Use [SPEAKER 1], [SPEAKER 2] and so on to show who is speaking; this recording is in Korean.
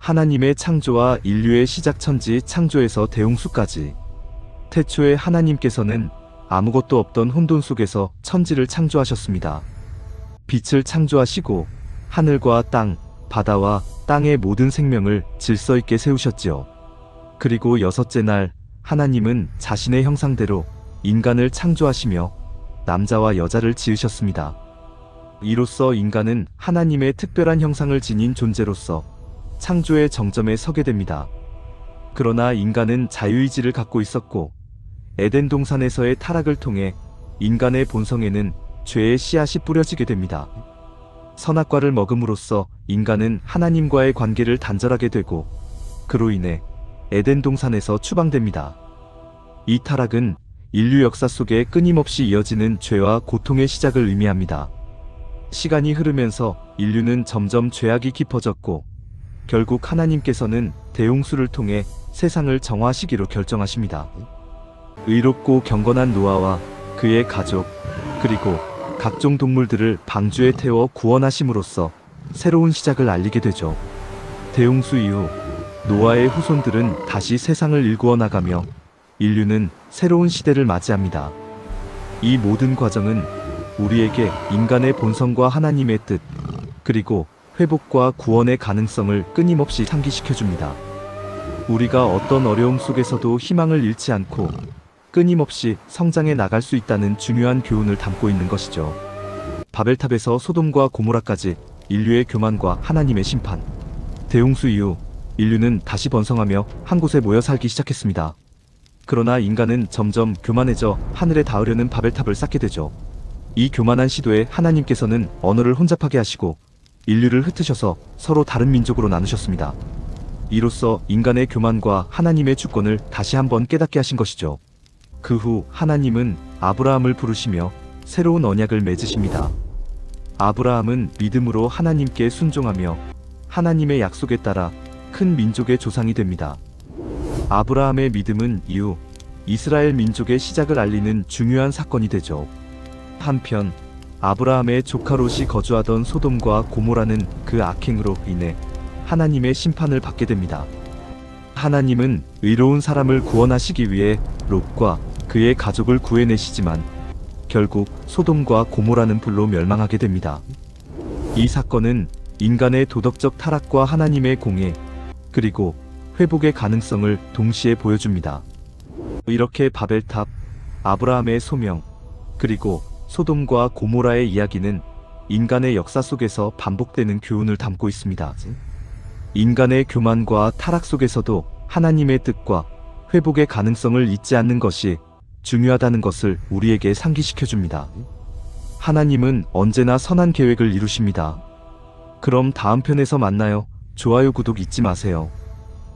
[SPEAKER 1] 하나님의 창조와 인류의 시작천지 창조에서 대홍수까지. 태초에 하나님께서는 아무것도 없던 혼돈 속에서 천지를 창조하셨습니다. 빛을 창조하시고 하늘과 땅, 바다와 땅의 모든 생명을 질서 있게 세우셨지요. 그리고 여섯째 날 하나님은 자신의 형상대로 인간을 창조하시며 남자와 여자를 지으셨습니다. 이로써 인간은 하나님의 특별한 형상을 지닌 존재로서 창조의 정점에 서게 됩니다. 그러나 인간은 자유의지를 갖고 있었고 에덴 동산에서의 타락을 통해 인간의 본성에는 죄의 씨앗이 뿌려지게 됩니다. 선악과를 먹음으로써 인간은 하나님과의 관계를 단절하게 되고 그로 인해 에덴 동산에서 추방됩니다. 이 타락은 인류 역사 속에 끊임없이 이어지는 죄와 고통의 시작을 의미합니다. 시간이 흐르면서 인류는 점점 죄악이 깊어졌고 결국 하나님께서는 대홍수를 통해 세상을 정화하시기로 결정하십니다. 의롭고 경건한 노아와 그의 가족 그리고 각종 동물들을 방주에 태워 구원하심으로써 새로운 시작을 알리게 되죠. 대홍수 이후 노아의 후손들은 다시 세상을 일구어 나가며 인류는 새로운 시대를 맞이합니다. 이 모든 과정은 우리에게 인간의 본성과 하나님의 뜻 그리고 회복과 구원의 가능성을 끊임없이 상기시켜줍니다. 우리가 어떤 어려움 속에서도 희망을 잃지 않고 끊임없이 성장해 나갈 수 있다는 중요한 교훈을 담고 있는 것이죠. 바벨탑에서 소돔과 고모라까지 인류의 교만과 하나님의 심판. 대홍수 이후 인류는 다시 번성하며 한 곳에 모여 살기 시작했습니다. 그러나 인간은 점점 교만해져 하늘에 닿으려는 바벨탑을 쌓게 되죠. 이 교만한 시도에 하나님께서는 언어를 혼잡하게 하시고 인류를 흩으셔서 서로 다른 민족으로 나누셨습니다. 이로써 인간의 교만과 하나님의 주권을 다시 한번 깨닫게 하신 것이죠. 그 후 하나님은 아브라함을 부르시며 새로운 언약을 맺으십니다. 아브라함은 믿음으로 하나님께 순종하며 하나님의 약속에 따라 큰 민족의 조상이 됩니다. 아브라함의 믿음은 이후 이스라엘 민족의 시작을 알리는 중요한 사건이 되죠. 한편 아브라함의 조카 롯이 거주하던 소돔과 고모라는 그 악행으로 인해 하나님의 심판을 받게 됩니다. 하나님은 의로운 사람을 구원하시기 위해 롯과 그의 가족을 구해내시지만 결국 소돔과 고모라는 불로 멸망하게 됩니다. 이 사건은 인간의 도덕적 타락과 하나님의 공의 그리고 회복의 가능성을 동시에 보여줍니다. 이렇게 바벨탑, 아브라함의 소명, 그리고 소돔과 고모라의 이야기는 인간의 역사 속에서 반복되는 교훈을 담고 있습니다. 인간의 교만과 타락 속에서도 하나님의 뜻과 회복의 가능성을 잊지 않는 것이 중요하다는 것을 우리에게 상기시켜줍니다. 하나님은 언제나 선한 계획을 이루십니다. 그럼 다음 편에서 만나요. 좋아요, 구독 잊지 마세요.